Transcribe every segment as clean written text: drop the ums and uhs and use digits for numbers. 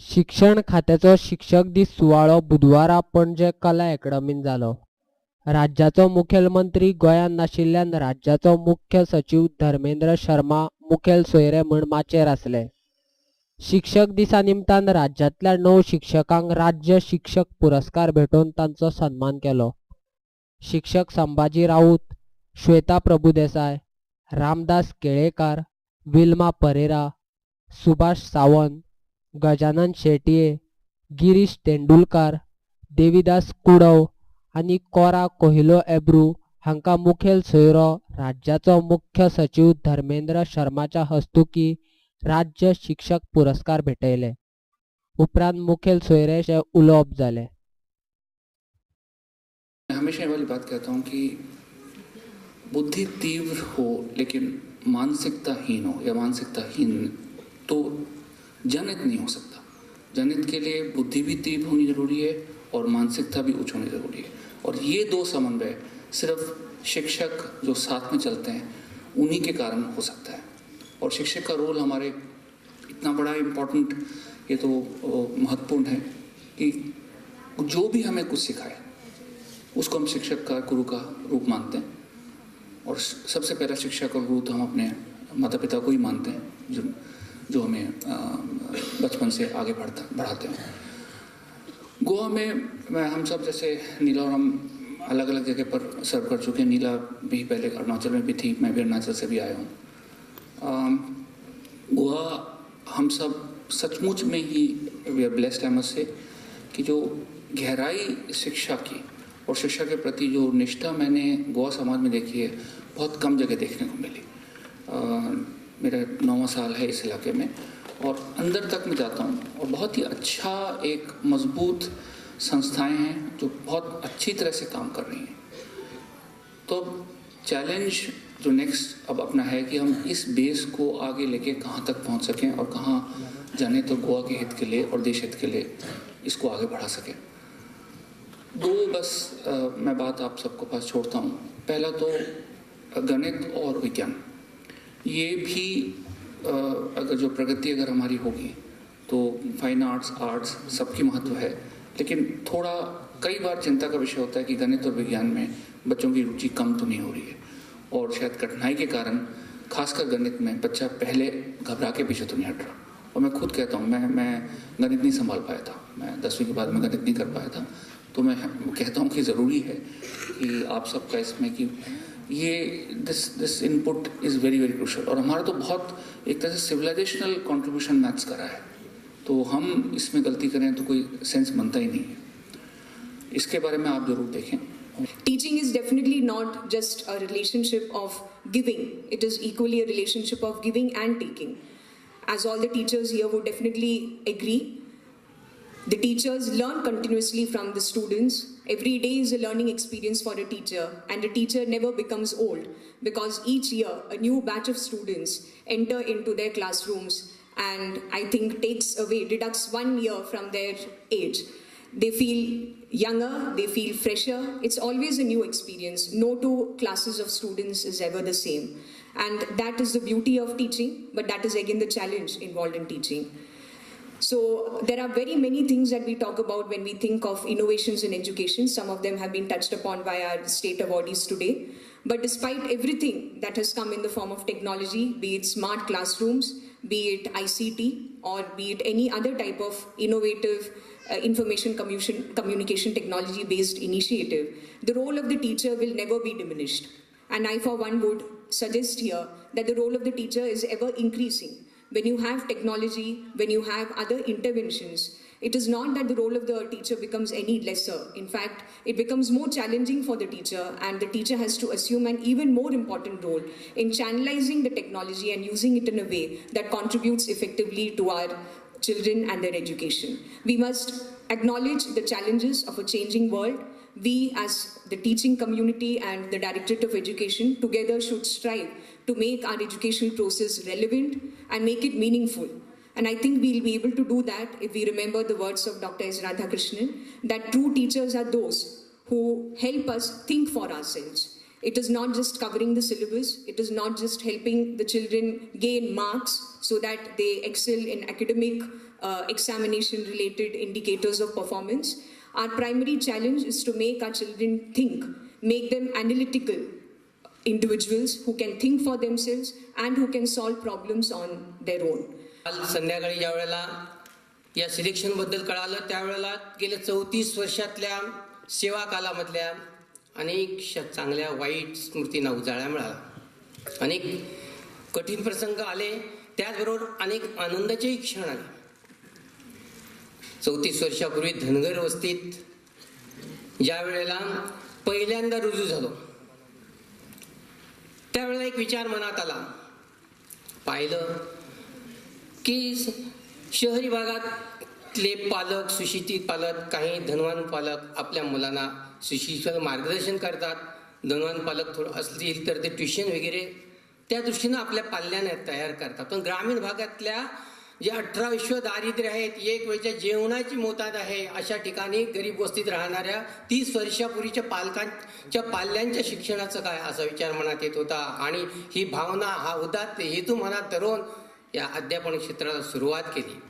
शिक्षण खात्याचो शिक्षक दीस सुवाळो बुधवारा पणजे कला अकादमींत जालो. राज्याचो मुखेलमंत्री गोंयांत नाशिल्ल्यान राज्याचो मुख्य सचिव धर्मेंद्र शर्मा मुखेल सोयरे म्हूण माचयेर आसले. शिक्षक दिसा निमतान राज्यांतल्या 9 शिक्षकांक राज्य शिक्षक पुरस्कार भेटोवन तांचो सन्मान केलो. शिक्षक संभाजी राऊत, श्वेता प्रभुदेसाय, रामदास केळेकार, विल्मा परेरा, सुभाष सावंत, गजानन शेटये, गिरीश तेंडुलकार, देविदास कुडव आनी कोरा कोहिलो एब्रू हांकां मुखेल सोयरो राज्याचो मुख्य सचिव धर्मेंद्र शर्माच्या हस्तुकीं राज्य शिक्षक पुरस्कार भेटयले. उपरांत मुखेल सोयरेचे उलोवप जालें. मैं हमेशा ये वाली बात कहता हूँ कि बुद्धि तीव्र हो लेकिन मानसिकताहीन हो या मानसिकताहीन तो जनहित नहीं हो सकता. जनहित के लिए बुद्धि भी तीव्र होनी जरूरी है और मानसिकता भी उच्च होनी जरूरी है. और ये दो समन्वय सिर्फ शिक्षक जो साथ में चलते हैं उन्हीं के कारण हो सकता है. और शिक्षक का रोल हमारे इतना बड़ा इम्पोर्टेंट, ये तो महत्वपूर्ण है कि जो भी हमें कुछ सिखाए उसको हम शिक्षक का, गुरु का रूप मानते हैं. और सबसे पहला शिक्षक और गुरु तो हम अपने माता पिता को ही मानते हैं जो हमें बचपन से आगे बढ़ाते हैं. गोवा में हम सब जैसे नीला और हम अलग अलग जगह पर सर्व कर चुके हैं. नीला भी पहले अरुणाचल में भी थी, मैं भी अरुणाचल से भी आया हूँ. गोवा हम सब सचमुच में ही we are blessed I must say कि जो गहराई शिक्षा की और शिक्षा के प्रति जो निष्ठा मैंने गोवा समाज में देखी है बहुत कम जगह देखने को मिली. मेरा 9वां साल है इस इलाके में और अंदर तक मैं जाता हूँ और बहुत ही अच्छा एक मजबूत संस्थाएं हैं जो बहुत अच्छी तरह से काम कर रही हैं. तो चैलेंज जो नेक्स्ट अब अपना है कि हम इस बेस को आगे लेके कहाँ तक पहुँच सकें और कहाँ जाने तो गोवा के हित के लिए और देश हित के लिए इसको आगे बढ़ा सकें. दो बस मैं बात आप सबको पास छोड़ता हूँ. पहला तो गणित और विज्ञान, ये भी अगर जो प्रगति अगर हमारी होगी तो फाइन आर्ट्स सबकी महत्व है. लेकिन थोड़ा कई बार चिंता का विषय होता है कि गणित और विज्ञान में बच्चों की रुचि कम तो नहीं हो रही है और शायद कठिनाई के कारण खासकर गणित में बच्चा पहले घबरा के पीछे तो नहीं हट रहा. और मैं खुद कहता हूँ मैं गणित नहीं संभाल पाया था. मैं 10वीं के बाद में गणित नहीं कर पाया था. तो मैं कहता हूँ कि ज़रूरी है कि आप सबका इसमें कि ये this input is very very crucial. और हमारा तो बहुत एक तरह से सिविलाइजेशनल कंट्रीब्यूशन मैथ्स करा है, तो हम इसमें गलती करें तो कोई सेंस बनता ही नहीं है. इसके बारे में आप जरूर देखें. Teaching is definitely not just a relationship of giving. It is equally a relationship of giving and taking. As all the teachers here would definitely agree, the teachers learn continuously from the students. Every day is a learning experience for a teacher, and a teacher never becomes old because each year a new batch of students enter into their classrooms and I think deducts 1 year from their age. They feel younger, they feel fresher. It's always a new experience. No two classes of students is ever the same. And that is the beauty of teaching, but that is again the challenge involved in teaching. So there are very many things that we talk about when we think of innovations in education. Some of them have been touched upon by our state awardees today. But despite everything that has come in the form of technology, be it smart classrooms, be it ICT, or be it any other type of innovative information communication technology based initiative, the role of the teacher will never be diminished. And I for one would suggest here that the role of the teacher is ever increasing. When you have technology, when you have other interventions, it is not that the role of the teacher becomes any lesser. In fact, it becomes more challenging for the teacher, and the teacher has to assume an even more important role in channelizing the technology and using it in a way that contributes effectively to our children and their education. We must acknowledge the challenges of a changing world. We as the teaching community and the Directorate of Education together should strive to make our education process relevant and make it meaningful. And I think we'll be able to do that if we remember the words of Dr. S. Radhakrishnan, that true teachers are those who help us think for ourselves. It is not just covering the syllabus. It is not just helping the children gain marks so that they excel in academic examination-related indicators of performance. Our primary challenge is to make our children think, make them analytical individuals who can think for themselves and who can solve problems on their own. काल संध्याकाळी ज्या वेळेला या सिलेक्शनबद्दल कळालं त्यावेळेला गेल्या 34 वर्षातल्या सेवा कालामधल्या अनेक चांगल्या वाईट स्मृतींना उजाळा मिळाला. अनेक कठीण प्रसंग आले, त्याचबरोबर अनेक आनंदाचेही क्षण आले. 34 वर्षापूर्वी धनगर वस्तीत ज्या वेळेला पहिल्यांदा रुजू झालो त्यावेळेला एक विचार मनात आला. पाहिलं की शहरी भागातले पालक, सुशिक्षित पालक, काही धनवान पालक आपल्या मुलांना सुशिक्षित मार्गदर्शन करतात. धनवान पालक थोडं असतील तर ते ट्युशन वगैरे त्या दृष्टीनं आपल्या पाल्यांना तयार करतात. पण ग्रामीण भागातल्या जे 18 विश्व दारिद्र्य आहेत, एक वेळच्या जेवणाची मोताद आहे, अशा ठिकाणी गरीब वस्तीत राहणाऱ्या 30 वर्षापूर्वीच्या पालकांच्या पाल्यांच्या शिक्षणाचं काय असा विचार मनात येत होता. आणि ही भावना, हा उदात्त हेतू मनात धरून या अध्यापन क्षेत्राला सुरुवात केली.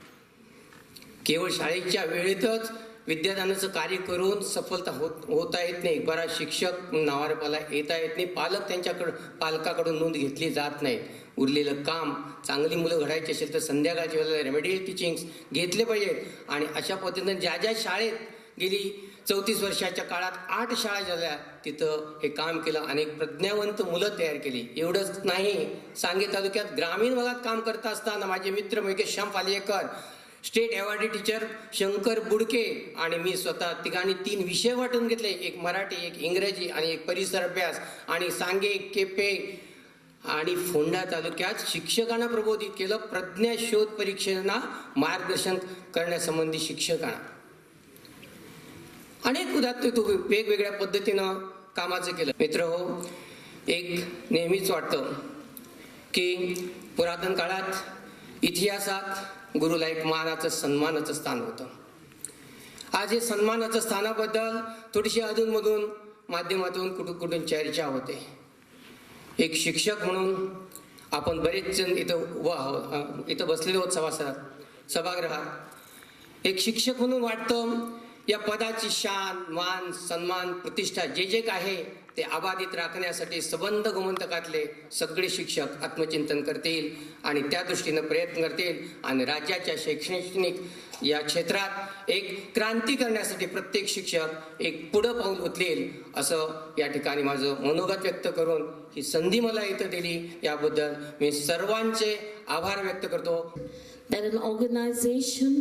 केवळ शाळेच्या वेळेतच विद्यादानाचं कार्य करून सफलता होता येत नाही. बराच शिक्षक नावारूपाला येता येत नाही. पालकाकडून नोंद घेतली जात नाही. उरलेलं काम, चांगली मुलं घडायची असेल तर संध्याकाळच्या वेळेला रेमेडियल टीचिंग्स घेतले पाहिजेत. आणि अशा पद्धतीनं ज्या ज्या शाळेत गेली 34 वर्षाच्या काळात 8 शाळा झाल्या, तिथं हे काम केलं. अनेक प्रज्ञावंत मुलं तयार केली. एवढंच नाही, सांगे तालुक्यात ग्रामीण भागात काम करत असताना माझे मित्र Yogesh Shyam Palekar, state awardee teacher Shankar Budke आणि मी स्वतः तिघांनी 3 विषय वाटून घेतले. एक मराठी, एक इंग्रजी आणि एक परिसर अभ्यास. आणि सांगे, केपे आणि फोंडा तालुक्यात शिक्षकांना प्रबोधित केलं. प्रज्ञा शोध परीक्षेना मार्गदर्शन करण्यासंबंधी शिक्षकांना अनेक उदात्त वेगवेगळ्या पद्धतीनं कामाचं केलं. मित्र हो, एक नेहमीच वाटतं की पुरातन काळात इतिहासात गुरुला एक मानाचं, सन्मानाचं स्थान होतं. आज हे सन्मानाचं स्थानाबद्दल थोडीशी अधूनमधून माध्यमातून कुठून चर्चा होते. एक शिक्षक म्हणून आपण बरेच जण इथं बसलेलो आहोत सभागृहात. एक शिक्षक म्हणून वाटतं या पदाची शान, मान, सन्मान, प्रतिष्ठा जे जे आहे ते अबाधित राखण्यासाठी संबंध गोमंतकातले सगळे शिक्षक आत्मचिंतन करतील आणि त्या दृष्टीनं प्रयत्न करतील. आणि राज्याच्या शैक्षणिक या क्षेत्रात एक क्रांती करण्यासाठी प्रत्येक शिक्षक एक पुढं पाऊल उचलेल असं या ठिकाणी माझं मनोगत व्यक्त करून ही संधी मला इथं दिली याबद्दल मी सर्वांचे आभार व्यक्त करतो. That an organization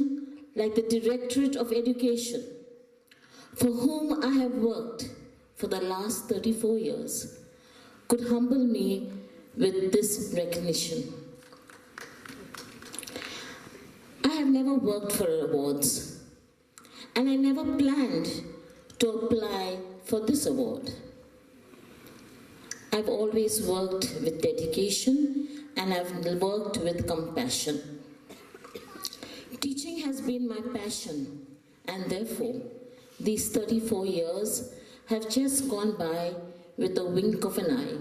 like the Directorate of Education, for whom I have worked for the last 34 years, could humble me with this recognition. I have never worked for awards, and I never planned to apply for this award. I've always worked with dedication and I've worked with compassion. Teaching has been my passion, and therefore these 34 years have just gone by with a wink of an eye.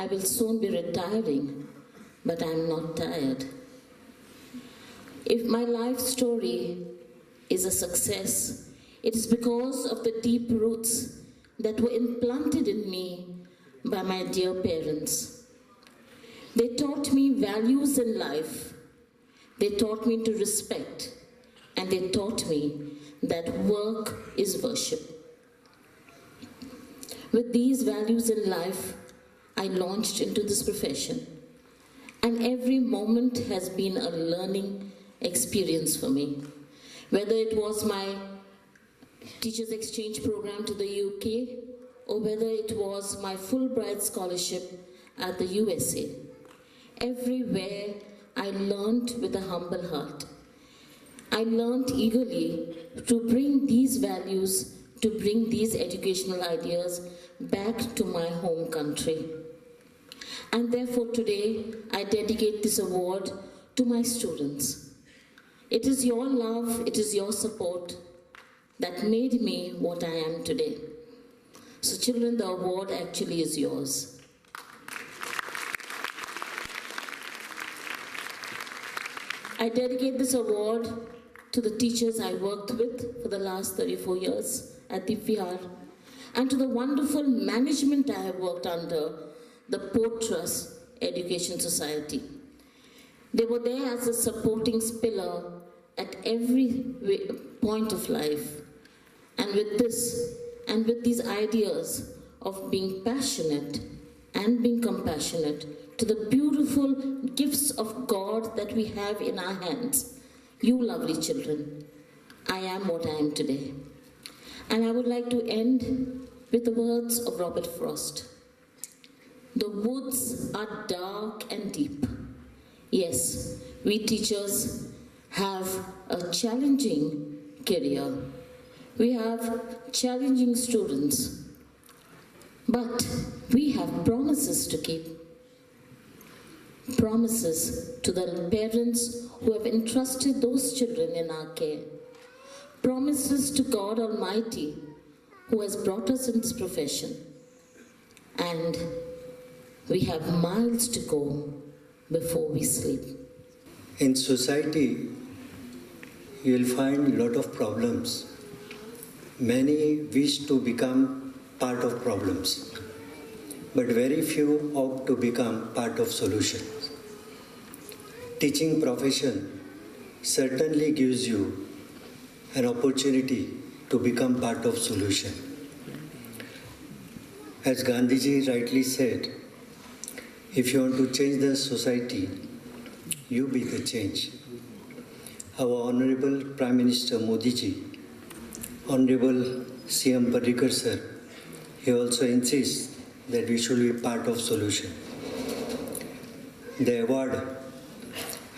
I will soon be retiring, but I am not tired. If my life story is a success, it is because of the deep roots that were implanted in me by my dear parents. They taught me values in life. They taught me to respect, and they taught me that work is worship. With these values in life, I launched into this profession, and every moment has been a learning experience for me. Whether it was my teachers exchange program to the UK, or whether it was my Fulbright scholarship at the USA, everywhere I learned with a humble heart. I learned eagerly to bring these values, to bring these educational ideas back to my home country. And therefore today I dedicate this award to my students. It is your love, it is your support that made me what I am today. So children, the award actually is yours. I dedicate this award to the teachers I worked with for the last 34 years at the Vihar, and to the wonderful management I have worked under, the Port Trust Education Society. They were there as a supporting pillar at every point of life. And with this, and with these ideas of being passionate and being compassionate to the beautiful gifts of God that we have in our hands, you lovely children, I am what I am today. And I would like to end with the words of Robert Frost. The woods are dark and deep. Yes, we teachers have a challenging career. We have challenging students, but we have promises to keep. Promises to the parents who have entrusted those children in our care. Promises to God Almighty who has brought us in this profession. And we have miles to go before we sleep. In society, you will find a lot of problems. Many wish to become part of problems, but very few opt to become part of solutions. Teaching profession certainly gives you an opportunity to become part of solution. As Gandhiji rightly said, if you want to change the society, you be the change. Our Honorable Prime Minister Modi ji, Honorable CM Parrikar sir, he also insists that we should be part of solution. The award,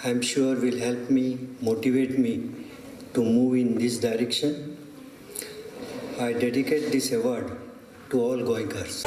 I am sure, will help me, motivate me to move in this direction. I dedicate this award to all Goenkars.